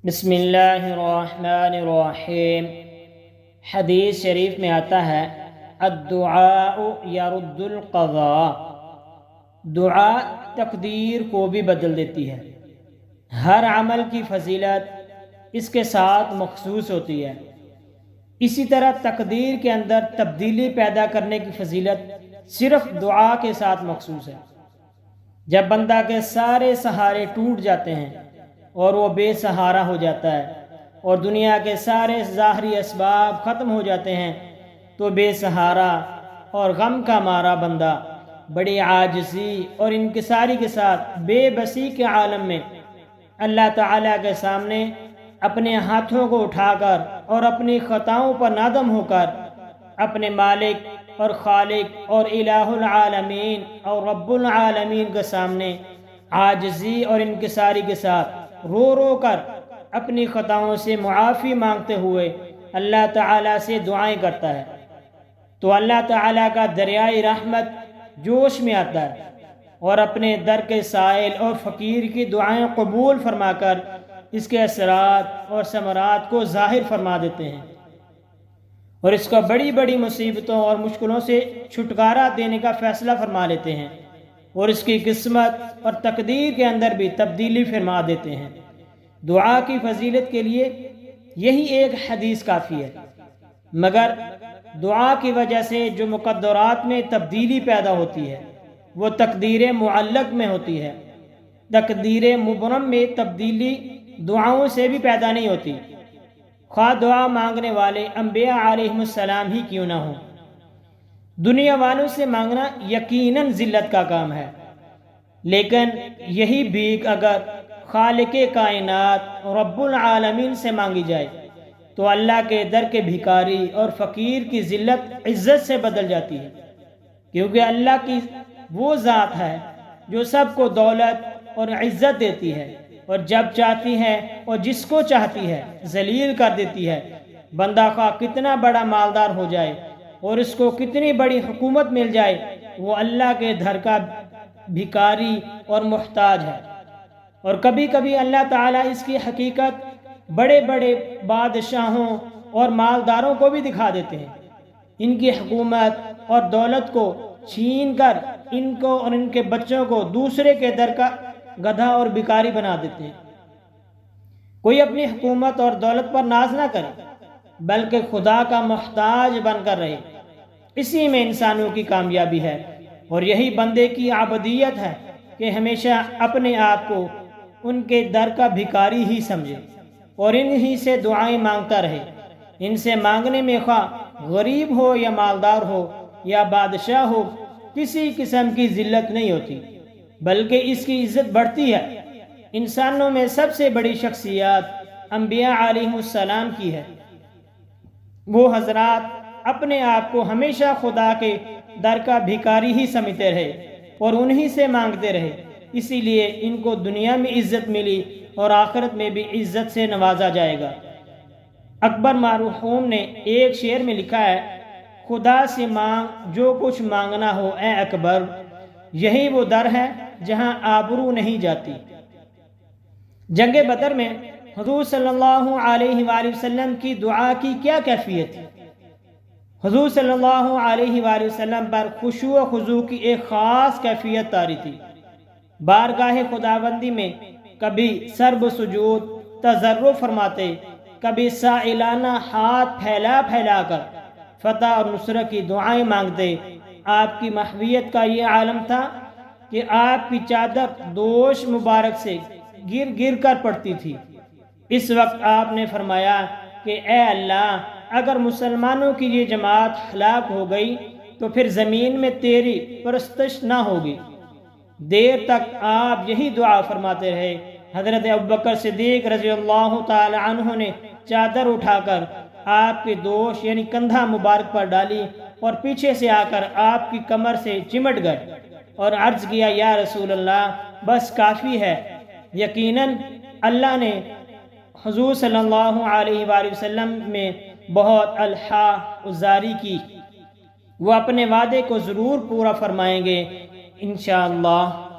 بسم اللہ الرحمن الرحیم۔ حدیث شریف میں آتا ہے الدعاء یرد القضاء، دعا تقدیر کو بھی بدل دیتی ہے۔ ہر عمل کی فضیلت اس کے ساتھ مخصوص ہوتی ہے، اسی طرح تقدیر کے اندر تبدیلی پیدا کرنے کی فضیلت صرف دعا کے ساتھ مخصوص ہے۔ جب بندہ کے سارے سہارے ٹوٹ جاتے ہیں اور وہ بے سہارا ہو جاتا ہے اور دنیا کے سارے ظاہری اسباب ختم ہو جاتے ہیں، تو بے سہارا اور غم کا مارا بندہ بڑی عاجزی اور انکساری کے ساتھ بے بسی کے عالم میں اللہ تعالیٰ کے سامنے اپنے ہاتھوں کو اٹھا کر اور اپنی خطاؤں پر نادم ہو کر اپنے مالک اور خالق اور الہ العالمین اور رب العالمین کے سامنے عاجزی اور انکساری کے ساتھ رو رو کر اپنی خطاؤں سے معافی مانگتے ہوئے اللہ تعالیٰ سے دعائیں کرتا ہے، تو اللہ تعالیٰ کا دریائے رحمت جوش میں آتا ہے اور اپنے در کے سائل اور فقیر کی دعائیں قبول فرما کر اس کے اثرات اور ثمرات کو ظاہر فرما دیتے ہیں اور اس کو بڑی بڑی مصیبتوں اور مشکلوں سے چھٹکارا دینے کا فیصلہ فرما لیتے ہیں اور اس کی قسمت اور تقدیر کے اندر بھی تبدیلی فرما دیتے ہیں۔ دعا کی فضیلت کے لیے یہی ایک حدیث کافی ہے، مگر دعا کی وجہ سے جو مقدرات میں تبدیلی پیدا ہوتی ہے وہ تقدیر معلق میں ہوتی ہے۔ تقدیر مبرم میں تبدیلی دعاؤں سے بھی پیدا نہیں ہوتی، خواہ دعا مانگنے والے انبیاء علیہم السلام ہی کیوں نہ ہوں۔ دنیا والوں سے مانگنا یقیناً ذلت کا کام ہے، لیکن یہی بھیک اگر خالق کائنات رب العالمین سے مانگی جائے تو اللہ کے در کے بھکاری اور فقیر کی ذلت عزت سے بدل جاتی ہے، کیونکہ اللہ کی وہ ذات ہے جو سب کو دولت اور عزت دیتی ہے اور جب چاہتی ہے اور جس کو چاہتی ہے ذلیل کر دیتی ہے۔ بندہ خواہ کتنا بڑا مالدار ہو جائے اور اس کو کتنی بڑی حکومت مل جائے، وہ اللہ کے در کا بھکاری اور محتاج ہے۔ اور کبھی کبھی اللہ تعالیٰ اس کی حقیقت بڑے بڑے بادشاہوں اور مالداروں کو بھی دکھا دیتے ہیں، ان کی حکومت اور دولت کو چھین کر ان کو اور ان کے بچوں کو دوسرے کے در کا گدھا اور بھکاری بنا دیتے ہیں۔ کوئی اپنی حکومت اور دولت پر ناز نہ کرے بلکہ خدا کا محتاج بن کر رہے، اسی میں انسانوں کی کامیابی ہے اور یہی بندے کی عبودیت ہے کہ ہمیشہ اپنے آپ کو ان کے در کا بھکاری ہی سمجھے اور انہی سے دعائیں مانگتا رہے۔ ان سے مانگنے میں خواہ غریب ہو یا مالدار ہو یا بادشاہ ہو کسی قسم کی ذلت نہیں ہوتی، بلکہ اس کی عزت بڑھتی ہے۔ انسانوں میں سب سے بڑی شخصیات انبیاء علیہم السلام کی ہے۔ وہ حضرات اپنے آپ کو ہمیشہ خدا کے در کا بھکاری ہی سمجھتے رہے اور انہی سے مانگتے رہے، اسی لیے ان کو دنیا میں عزت ملی اور آخرت میں بھی عزت سے نوازا جائے گا۔ اکبر مرحوم نے ایک شعر میں لکھا ہے، خدا سے مانگ جو کچھ مانگنا ہو اے اکبر، یہی وہ در ہے جہاں آبرو نہیں جاتی۔ جنگ بدر میں حضور صلی اللہ علیہ وآلہ وسلم کی دعا کی کیا کیفیت تھی؟ حضور صلی اللہ علیہ وآلہ وسلم پر خشوع و خضوع کی ایک خاص کیفیت طاری تھی۔ بارگاہ خداوندی میں کبھی سرب سجود تضرع فرماتے، کبھی سائلانہ ہاتھ پھیلا پھیلا کر فتح اور نصرت کی دعائیں مانگتے۔ آپ کی محویت کا یہ عالم تھا کہ آپ کی چادر دوش مبارک سے گر گر کر پڑتی تھی۔ اس وقت آپ نے فرمایا کہ اے اللہ، اگر مسلمانوں کی یہ جماعت ہلاک ہو گئی تو پھر زمین میں تیری پرستش نہ ہوگی۔ دیر تک آپ یہی دعا فرماتے رہے۔ حضرت ابوبکر صدیق رضی اللہ تعالی عنہ نے چادر اٹھا کر آپ کے دوش یعنی کندھا مبارک پر ڈالی اور پیچھے سے آ کر آپ کی کمر سے چمٹ گئے اور عرض کیا، یا رسول اللہ بس کافی ہے۔ یقیناً اللہ نے حضور صلی اللہ علیہ وآلہ وسلم میں بہت الحاح جاری کی، وہ اپنے وعدے کو ضرور پورا فرمائیں گے انشاءاللہ۔